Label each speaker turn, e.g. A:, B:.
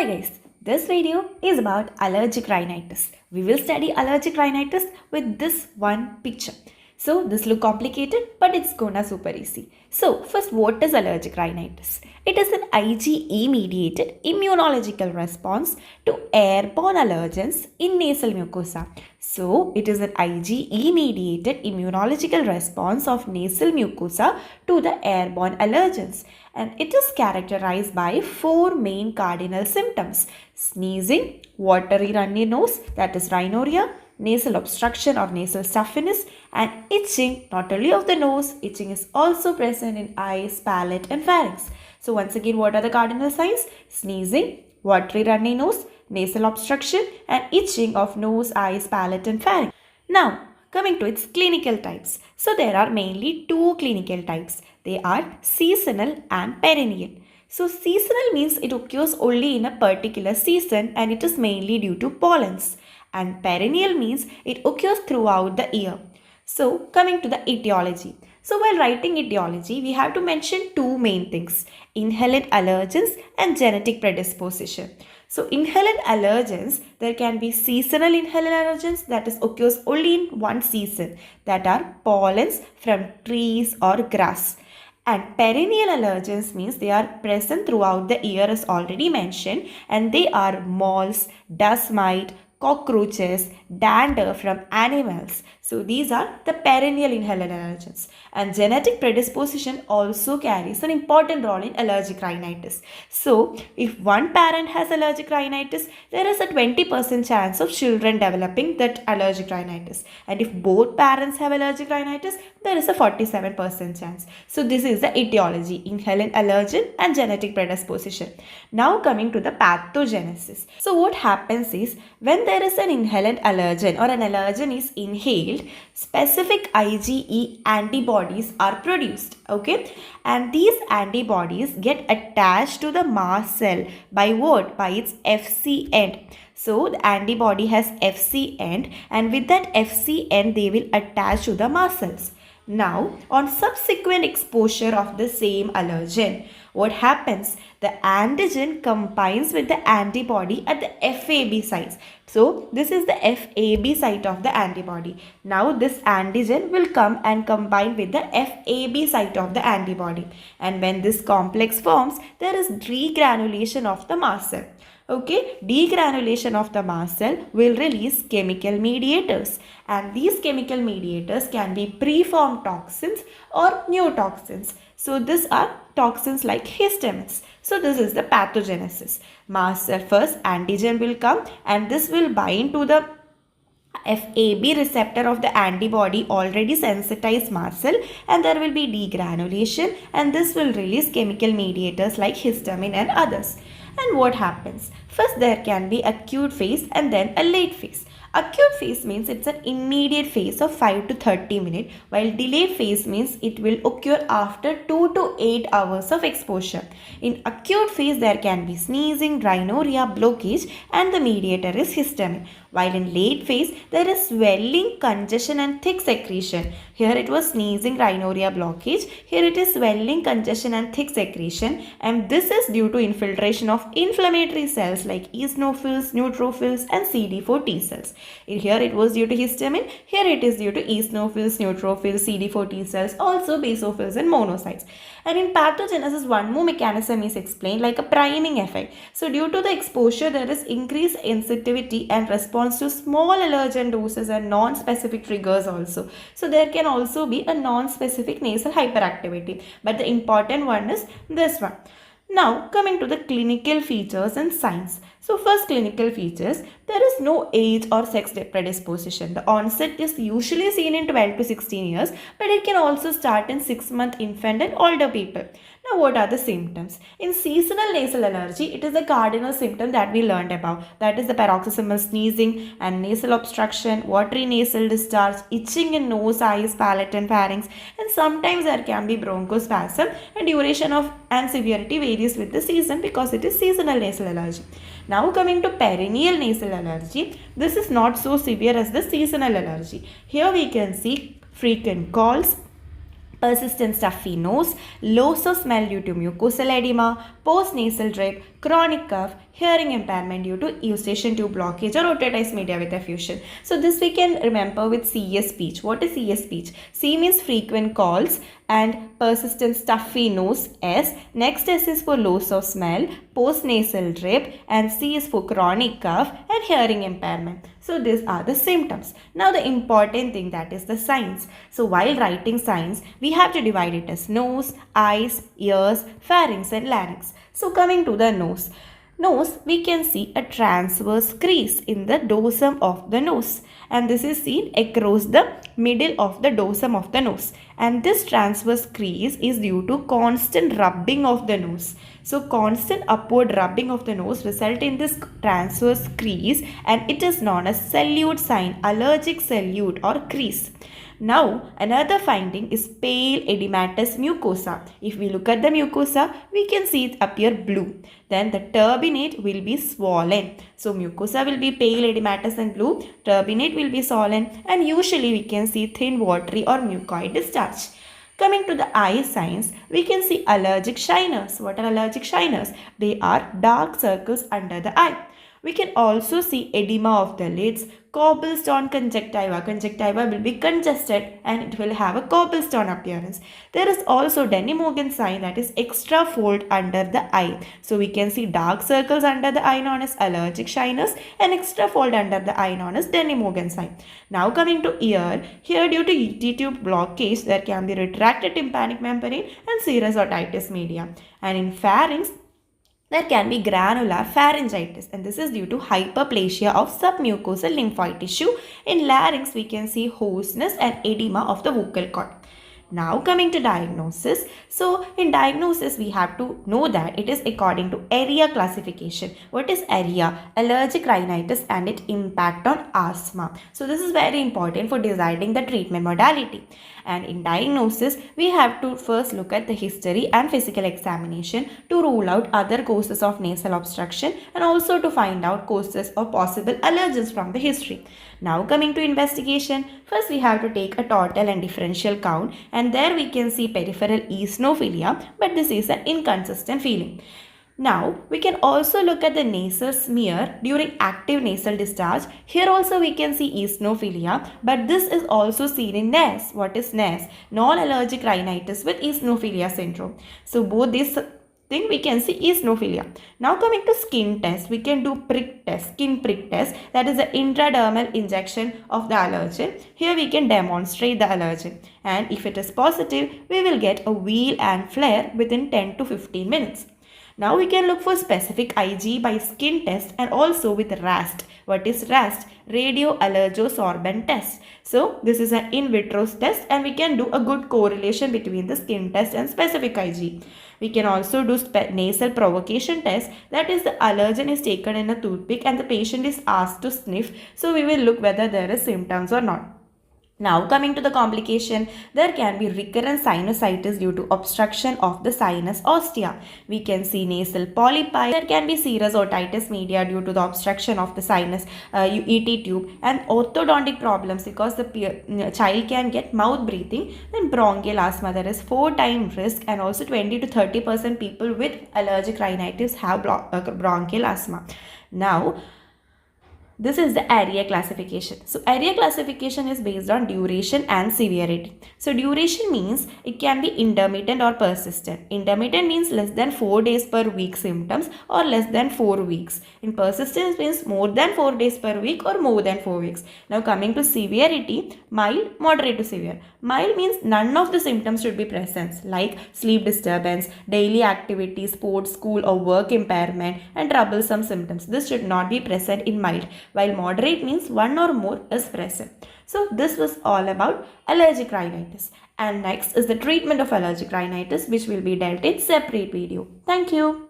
A: Hi guys, this video is about allergic rhinitis. We will study allergic rhinitis with this one picture. So this look complicated, but it's gonna super easy. So first, what is allergic rhinitis? It is an IgE mediated immunological response to airborne allergens in nasal mucosa. So it is an IgE mediated immunological response of nasal mucosa to the airborne allergens, and it is characterized by four main cardinal symptoms: sneezing, watery runny nose, that is rhinorrhea, nasal obstruction or nasal stuffiness, and itching, not only of the nose, itching is also present in eyes, palate and pharynx. So once again, what are the cardinal signs? Sneezing, watery runny nose, nasal obstruction and itching of nose, eyes, palate and pharynx. Now, coming to its clinical types. So there are mainly two clinical types. They are seasonal and perennial. So seasonal means it occurs only in a particular season and it is mainly due to pollens. And perennial means it occurs throughout the year. So coming to the etiology. So while writing etiology, we have to mention two main things: inhalant allergens and genetic predisposition. So inhalant allergens, there can be seasonal inhalant allergens, that is occurs only in one season, that are pollens from trees or grass. And perennial allergens means they are present throughout the year as already mentioned, and they are moles, dust mite, cockroaches, dander from animals. So these are the perennial inhalant allergens. And genetic predisposition also carries an important role in allergic rhinitis. So if one parent has allergic rhinitis, there is a 20% chance of children developing that allergic rhinitis. And if both parents have allergic rhinitis, there is a 47% chance. So this is the etiology: inhalant allergen and genetic predisposition. Now coming to the pathogenesis. So what happens is, when there is an inhalant allergen or an allergen is inhaled, specific IgE antibodies are produced, okay? And these antibodies get attached to the mast cell by what? By its Fc end. So the antibody has Fc end, and with that Fc end they will attach to the mast cells. Now, on subsequent exposure of the same allergen, what happens? The antigen combines with the antibody at the FAB sites. So, this is the FAB site of the antibody. Now, this antigen will come and combine with the FAB site of the antibody. And when this complex forms, there is degranulation of the mast cell. Okay, degranulation of the mast cell will release chemical mediators, and these chemical mediators can be preformed toxins or new toxins. So these are toxins like histamines. So this is the pathogenesis. Mast cell first, antigen will come and this will bind to the FAB receptor of the antibody already sensitized mast cell, and there will be degranulation, and this will release chemical mediators like histamine and others. And what happens? First, there can be acute phase and then a late phase. Acute phase means it's an immediate phase of 5 to 30 minutes, while delayed phase means it will occur after 2 to 8 hours of exposure. In acute phase, there can be sneezing, rhinorrhea, blockage, and the mediator is histamine. While in late phase, there is swelling, congestion and thick secretion. Here it was sneezing, rhinorrhea, blockage. Here it is swelling, congestion and thick secretion, and this is due to infiltration of inflammatory cells like eosinophils, neutrophils and CD4 T cells. Here it was due to histamine. Here it is due to eosinophils, neutrophils, CD4 T cells, also basophils and monocytes. And in pathogenesis, one more mechanism is explained, like a priming effect. So due to the exposure, there is increased sensitivity and response to small allergen doses and non-specific triggers also. So there can also be a non-specific nasal hyperactivity. But the important one is this one. Now coming to the clinical features and signs. So first, clinical features, there is no age or sex predisposition. The onset is usually seen in 12 to 16 years, but it can also start in 6-month infant and older people. Now what are the symptoms? In seasonal nasal allergy, it is the cardinal symptom that we learned about. That is the paroxysmal sneezing and nasal obstruction, watery nasal discharge, itching in nose, eyes, palate and pharynx, and sometimes there can be bronchospasm, and duration of and severity varies with the season because it is seasonal nasal allergy. Now coming to perennial nasal allergy, this is not so severe as the seasonal allergy. Here we can see frequent colds, persistent stuffy nose, loss of smell due to mucosal edema, postnasal drip, chronic cough, hearing impairment due to eustachian tube blockage or otitis media with effusion. So this we can remember with CES speech. What is CES speech? C means frequent calls and persistent stuffy nose. S. Next S is for loss of smell, postnasal drip, and C is for chronic cough and hearing impairment. So these are the symptoms. Now the important thing, that is the signs. So while writing signs, we have to divide it as nose, eyes, ears, pharynx and larynx. So coming to the nose. Nose, we can see a transverse crease in the dorsum of the nose, and this is seen across the middle of the dorsum of the nose, and this transverse crease is due to constant rubbing of the nose. So constant upward rubbing of the nose result in this transverse crease, and it is known as salute sign, allergic salute or crease. Now, another finding is pale edematous mucosa. If we look at the mucosa, we can see it appear blue. Then the turbinate will be swollen. So, mucosa will be pale edematous and blue. Turbinate will be swollen, and usually we can see thin watery or mucoid discharge. Coming to the eye signs, we can see allergic shiners. What are allergic shiners? They are dark circles under the eye. We can also see edema of the lids, cobblestone conjunctiva. Conjunctiva will be congested and it will have a cobblestone appearance. There is also Denny-Morgan sign, that is extra fold under the eye. So we can see dark circles under the eye known as allergic shiners and extra fold under the eye known as Denny-Morgan sign. Now coming to ear, here due to ET tube blockage there can be retracted tympanic membrane and serous otitis media. And in pharynx, there can be granular pharyngitis, and this is due to hyperplasia of submucosal lymphoid tissue. In larynx, we can see hoarseness and edema of the vocal cord. Now coming to diagnosis. So in diagnosis, we have to know that it is according to area classification. What is area? Allergic rhinitis and its impact on asthma. So this is very important for deciding the treatment modality. And in diagnosis, we have to first look at the history and physical examination to rule out other causes of nasal obstruction and also to find out causes of possible allergens from the history. Now coming to investigation, first we have to take a total and differential count, and there we can see peripheral eosinophilia, but this is an inconsistent feeling. Now, we can also look at the nasal smear during active nasal discharge. Here also we can see eosinophilia, but this is also seen in NES. What is NES? Non-allergic rhinitis with eosinophilia syndrome. So, both these thing we can see eosinophilia. Now coming to skin test, we can do prick test, skin prick test, that is the intradermal injection of the allergen. Here we can demonstrate the allergen, and if it is positive, we will get a wheal and flare within 10 to 15 minutes. Now we can look for specific IgE by skin test and also with RAST. What is RAST? Radioallergosorbent test. So this is an in vitro test and we can do a good correlation between the skin test and specific IgE. We can also do nasal provocation test, that is the allergen is taken in a toothpick and the patient is asked to sniff. So we will look whether there is symptoms or not. Now coming to the complication, there can be recurrent sinusitis due to obstruction of the sinus ostia. We can see nasal polypi. There can be serous otitis media due to the obstruction of the sinus ET tube, and orthodontic problems because the child can get mouth breathing. Then bronchial asthma, there is 4 times risk, and also 20 to 30% people with allergic rhinitis have bronchial asthma. Now, this is the area classification. So area classification is based on duration and severity. So duration means it can be intermittent or persistent. Intermittent means less than 4 days per week symptoms or less than 4 weeks. In persistence means more than 4 days per week or more than 4 weeks. Now coming to severity, mild, moderate to severe. Mild means none of the symptoms should be present, like sleep disturbance, daily activities, sports, school or work impairment, and troublesome symptoms. This should not be present in mild, while moderate means one or more is present. So this was all about allergic rhinitis. And next is the treatment of allergic rhinitis, which will be dealt in separate video. Thank you.